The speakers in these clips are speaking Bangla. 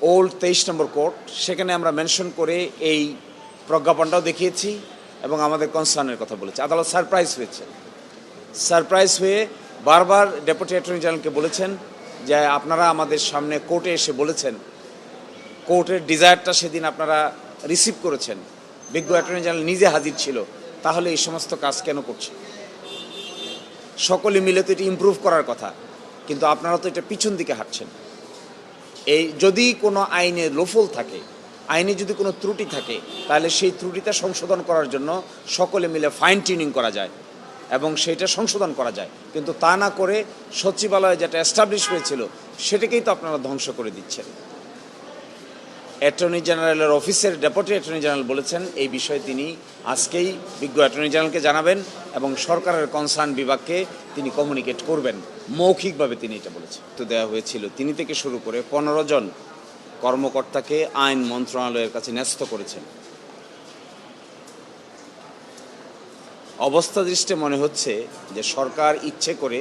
ওল্ড 23 নম্বর কোর্ট, সেখানে আমরা মেনশন করে এই প্রজ্ঞাপনটাও দেখিয়েছি এবং আমাদের কনসার্নের কথা বলেছি। আদালত সারপ্রাইজ হয়ে বারবার ডেপুটি অ্যাটর্নি জেনারেলকে বলেছেন যে আপনারা আমাদের সামনে কোর্টে এসে বলেছেন, কোর্টের ডিজায়ারটা সেদিন আপনারা রিসিভ করেছেন, বিজ্ঞ অ্যাটর্নি জেনারেল নিজে হাজির ছিল, তাহলে এই সমস্ত কাজ কেন করছে? সকলে মিলে তো এটি ইমপ্রুভ করার কথা, কিন্তু আপনারা তো এটা পিছন দিকে হাঁটছেন। এই যদি কোনো আইনে লোফল থাকে, আইনে যদি কোনো ত্রুটি থাকে, তাহলে সেই ত্রুটিটা সংশোধন করার জন্য সকলে মিলে ফাইন টিউনিং করা যায় এবং সেইটা সংশোধন করা যায়, কিন্তু তা না করে সচিবালয়ে যেটা এস্টাবলিশ হয়েছিল সেটাকেই তো আপনারা ধ্বংস করে দিচ্ছেন। অ্যাটর্নি জেনারেলের অফিসের ডেপুটি অ্যাটর্নি জেনারেল বলেছেন এই বিষয়ে তিনি আজকেই বিজ্ঞ অ্যাটর্নি জেনারেলকে জানাবেন এবং সরকারের কনসার্ন বিভাগকে তিনি কমিউনিকেট করবেন। মৌখিকভাবে তিনি এটা বলেছেন। তো দেওয়া হয়েছিল, তিনি থেকে শুরু করে 15 জন কর্মকর্তাকে আইন মন্ত্রণালয়ের কাছে ন্যস্ত করেছেন। অবস্থা দৃষ্টে মনে হচ্ছে যে সরকার ইচ্ছে করে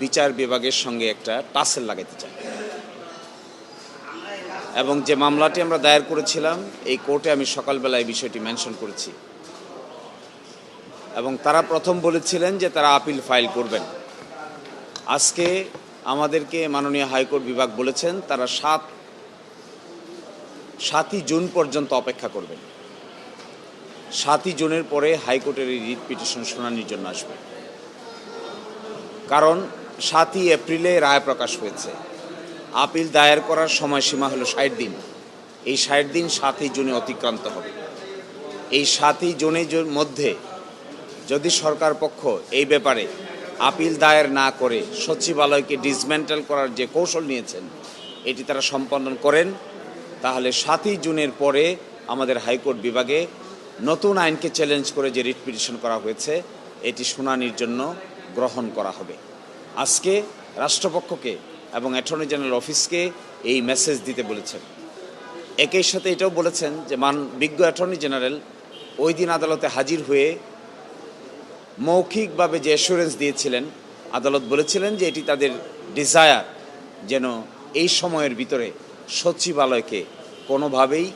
বিচার বিভাগের সঙ্গে একটা টাসেল লাগাতে চায় এবং যে মামলাটি আমরা দায়ের করেছিলাম এই কোর্টে আমি সকালবেলা এই বিষয়টি মেনশন করেছি এবং তারা প্রথম বলেছিলেন যে তারা আপিল ফাইল করবেন। আজকে আমাদেরকে মাননীয় হাইকোর্ট বিভাগ বলেছেন তারা 7ই জুন পর্যন্ত অপেক্ষা করবেন। 7ই জুনের পরে হাইকোর্টের এই রিট পিটিশন শুনানির জন্য আসবে, কারণ 7ই এপ্রিলে রায় প্রকাশ হয়েছে। আপিল দায়ের করার সময়সীমা হলো 60 দিন। এই 60 দিন 7ই জুনে অতিক্রান্ত হবে। এই 7ই জুনের মধ্যে যদি সরকার পক্ষ এই ব্যাপারে আপিল দায়ের না করে সচিবালয়কে ডিসমেন্টেল করার যে কৌশল নিয়েছেন এটি তারা সম্পন্ন করেন, তাহলে 7ই জুনের পরে আমাদের হাইকোর্ট বিভাগে নতুন আইনকে চ্যালেঞ্জ করে যে রিট পিটিশন করা হয়েছে এটি শুনানির জন্য গ্রহণ করা হবে। আজকে রাষ্ট্রপক্ষকে এবং অ্যাটর্নি জেনারেল অফিসকে এই মেসেজ দিতে বলেছেন। একই সাথে এটাও বলেছেন যে বিজ্ঞ অ্যাটর্নি জেনারেল ওই দিন আদালতে হাজির হয়ে মৌখিকভাবে যে অ্যাসুরেন্স দিয়েছিলেন, আদালত বলেছিলেন যে এটি তাদের ডিজায়ার যেন এই সময়ের ভিতরে সচিবালয়কে কোনোভাবেই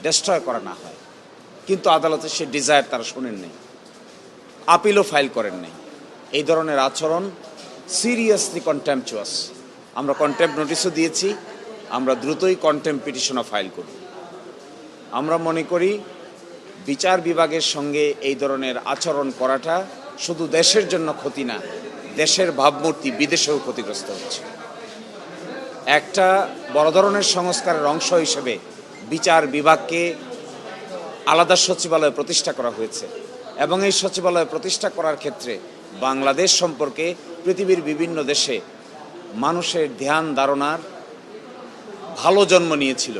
ডেস্ট্রয় করা না হয়, কিন্তু আদালতের সে ডিজায়ার তারা শোনেন নাই, আপিলও ফাইল করেন নাই। এই ধরনের আচরণ সিরিয়াসলি কন্টেম্পচুয়াস। আমরা কন্টেম্প নোটিশও দিয়েছি, আমরা দ্রুতই কন্টেম্প পিটিশনও ফাইল করব। আমরা মনে করি বিচার বিভাগের সঙ্গে এই ধরনের আচরণ করাটা শুধু দেশের জন্য ক্ষতি না, দেশের ভাবমূর্তি বিদেশেও ক্ষতিগ্রস্ত হচ্ছে। একটা বড় ধরনের সংস্কারের অংশ হিসেবে বিচার বিভাগকে আলাদা সচিবালয় প্রতিষ্ঠা করা হয়েছে এবং এই সচিবালয় প্রতিষ্ঠা করার ক্ষেত্রে বাংলাদেশ সম্পর্কে পৃথিবীর বিভিন্ন দেশে মানুষের ধ্যান ধারণার ভালো জন্ম নিয়েছিল,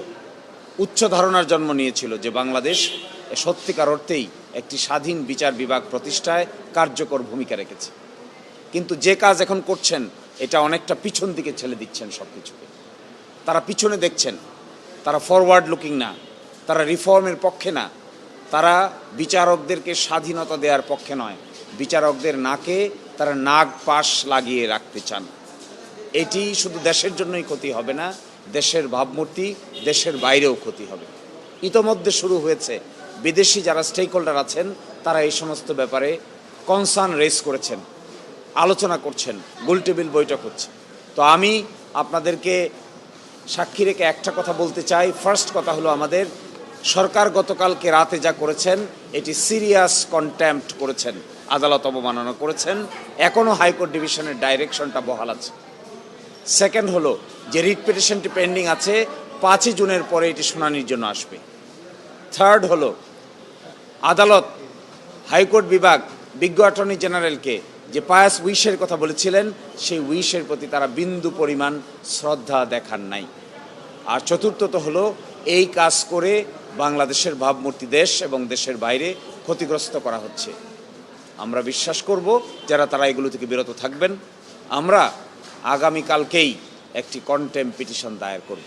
উচ্চ ধারণার জন্ম নিয়েছিল যে বাংলাদেশ সত্যিকার অর্থেই একটি স্বাধীন বিচার বিভাগ প্রতিষ্ঠায় কার্যকর ভূমিকা রেখেছে। কিন্তু যে কাজ এখন করছেন এটা অনেকটা পিছন দিকে ঠেলে দিচ্ছেন সব কিছুকে। তারা পিছনে দেখছেন, তারা ফরওয়ার্ড লুকিং না, তারা রিফর্মের পক্ষে না, তারা বিচারকদেরকে স্বাধীনতা দেওয়ার পক্ষে নয়, বিচারকদের নাকে তারা নাগ পাশ লাগিয়ে রাখতে চান। এটি শুধু দেশের জন্যই ক্ষতি হবে না, দেশের ভাবমূর্তি দেশের বাইরেও ক্ষতি হবে। ইতোমধ্যে শুরু হয়েছে, বিদেশি যারা স্টেক হোল্ডার আছেন তারা এই সমস্ত ব্যাপারে কনসার্ন রেজ করেছেন, আলোচনা করছেন, গোলটেবিল বৈঠক হচ্ছে। তো আমি আপনাদেরকে সাক্ষী রেখে একটা কথা বলতে চাই। ফার্স্ট কথা হলো, আমাদের সরকার গতকালকে রাতে যা করেছেন এটি সিরিয়াস কন্টেম্প্ট করেছেন, আদালত অবমাননা করেছেন। এখনও হাইকোর্ট ডিভিশনের ডাইরেকশনটা বহাল আছে। সেকেন্ড হলো যে রিট পিটিশনটি পেন্ডিং আছে, 5ই জুনের পরে এটি শুনানির জন্য আসবে। থার্ড হলো আদালত হাইকোর্ট বিভাগ বিজ্ঞ অ্যাটর্নি জেনারেলকে যে পায়াস উইশের কথা বলেছিলেন সেই উইশের প্রতি তারা বিন্দু পরিমাণ শ্রদ্ধা দেখান নাই। আর চতুর্থত হলো এই কাজ করে বাংলাদেশের ভাবমূর্তি দেশ এবং দেশের বাইরে ক্ষতিগ্রস্ত করা হচ্ছে। আমরা বিশ্বাস করব যারা তারা এগুলো থেকে বিরত থাকবেন। আমরা আগামীকালকেই একটি কন্টেম্প পিটিশন দায়ের করব।